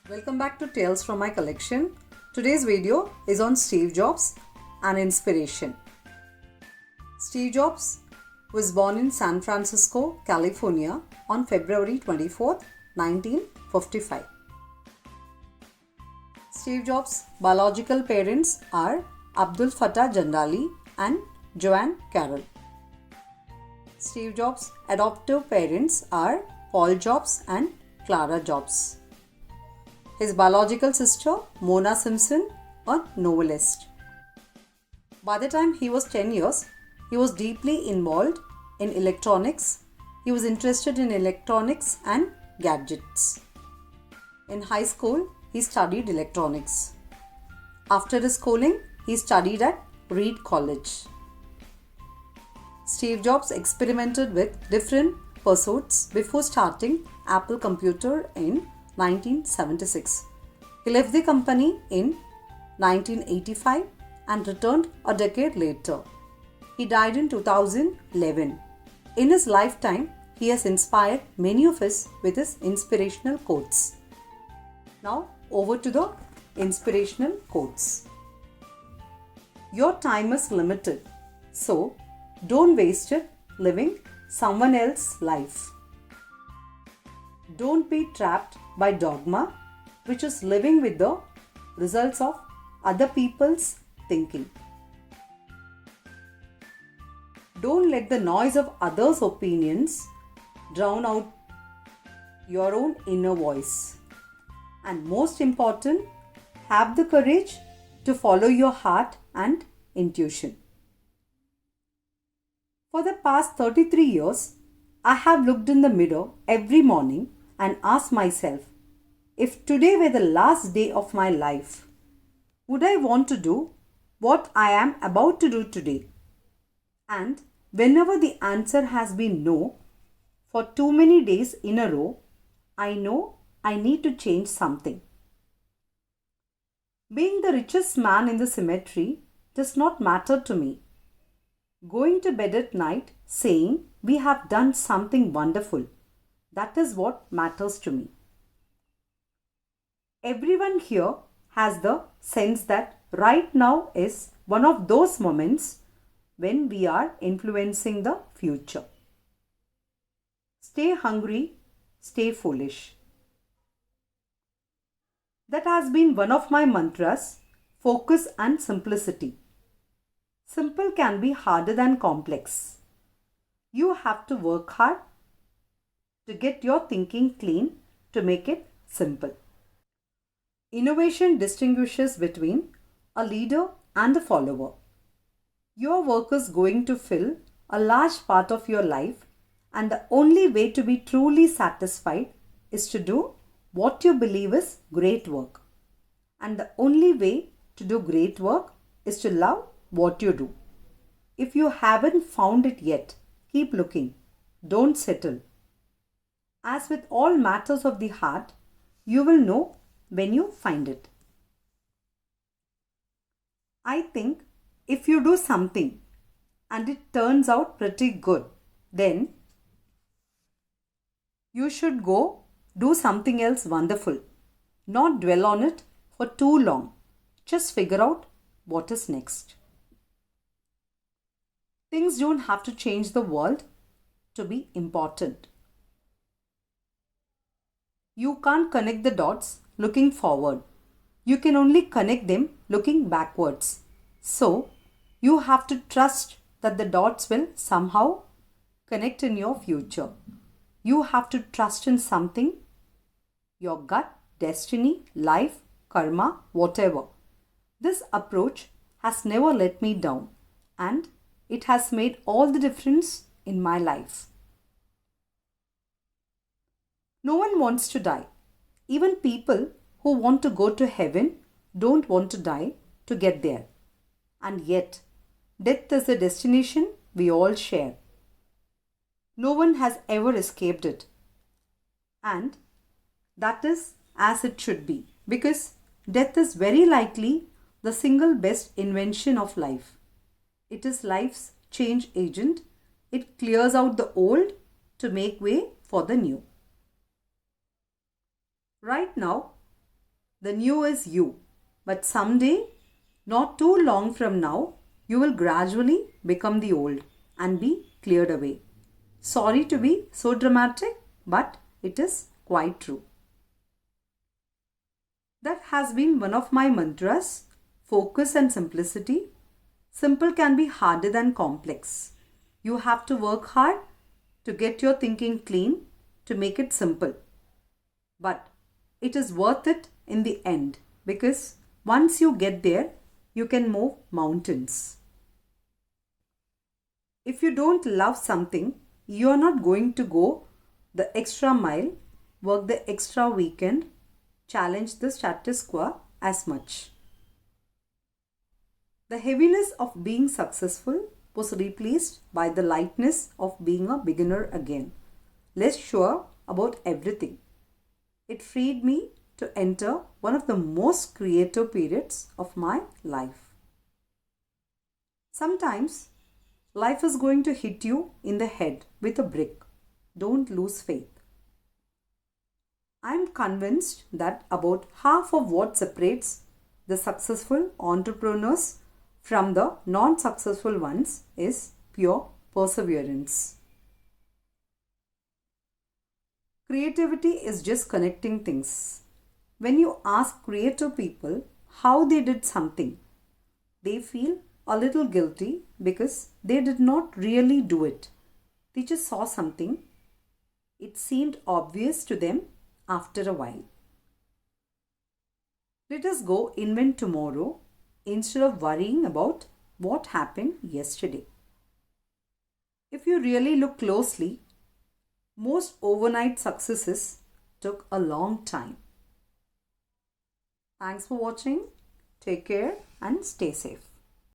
Welcome back to Tales from my collection. Today's video is on Steve Jobs and inspiration. Steve Jobs was born in San Francisco, California on February 24th, 1955. Steve Jobs' biological parents are Abdul Fattah Jandali and Joanne Carroll. Steve Jobs' adoptive parents are Paul Jobs and Clara Jobs. His biological sister, Mona Simpson, a novelist. By the time he was 10 years, he was deeply involved in electronics. He was interested in electronics and gadgets. In high school, he studied electronics. After his schooling, he studied at Reed College. Steve Jobs experimented with different pursuits before starting Apple Computer in 1976. He left the company in 1985 and returned a decade later. He died in 2011. In his lifetime, he has inspired many of us with his inspirational quotes. Now, over to the inspirational quotes. Your time is limited, so don't waste it living someone else's life. Don't be trapped by dogma, which is living with the results of other people's thinking. Don't let the noise of others' opinions drown out your own inner voice. And most important, have the courage to follow your heart and intuition. For the past 33 years, I have looked in the mirror every morning and asked myself, if today were the last day of my life, would I want to do what I am about to do today? And whenever the answer has been no, for too many days in a row, I know I need to change something. Being the richest man in the cemetery does not matter to me. Going to bed at night saying we have done something wonderful, that is what matters to me. Everyone here has the sense that right now is one of those moments when we are influencing the future. Stay hungry, stay foolish. That has been one of my mantras, focus and simplicity. Simple can be harder than complex. You have to work hard to get your thinking clean to make it simple. Innovation distinguishes between a leader and a follower. Your work is going to fill a large part of your life, and the only way to be truly satisfied is to do what you believe is great work. And the only way to do great work is to love what you do. If you haven't found it yet, keep looking. Don't settle. As with all matters of the heart, you will know when you find it. I think if you do something and it turns out pretty good, then you should go do something else wonderful. Not dwell on it for too long. Just figure out what is next. Things don't have to change the world to be important. You can't connect the dots looking forward. You can only connect them looking backwards. So, you have to trust that the dots will somehow connect in your future. You have to trust in something, your gut, destiny, life, karma, whatever. This approach has never let me down, and it has made all the difference in my life. No one wants to die. Even people who want to go to heaven don't want to die to get there. And yet, death is a destination we all share. No one has ever escaped it. And that is as it should be, because death is very likely the single best invention of life. It is life's change agent. It clears out the old to make way for the new. Right now, The new is you. But someday, not too long from now, you will gradually become the old and be cleared away. Sorry to be so dramatic, but it is quite true. That has been one of my mantras, focus and simplicity. Simple can be harder than complex. You have to work hard to get your thinking clean to make it simple. But it is worth it in the end because once you get there, you can move mountains. If you don't love something, you are not going to go the extra mile, work the extra weekend, challenge the status quo as much. The heaviness of being successful was replaced by the lightness of being a beginner again, less sure about everything. It freed me to enter one of the most creative periods of my life. Sometimes life is going to hit you in the head with a brick. Don't lose faith. I am convinced that about half of what separates the successful entrepreneurs from the non-successful ones is pure perseverance. Creativity is just connecting things. When you ask creative people how they did something, they feel a little guilty because they did not really do it. They just saw something. It seemed obvious to them after a while. Let us go invent tomorrow instead of worrying about what happened yesterday. If you really look closely, most overnight successes took a long time. Thanks for watching. Take care and stay safe.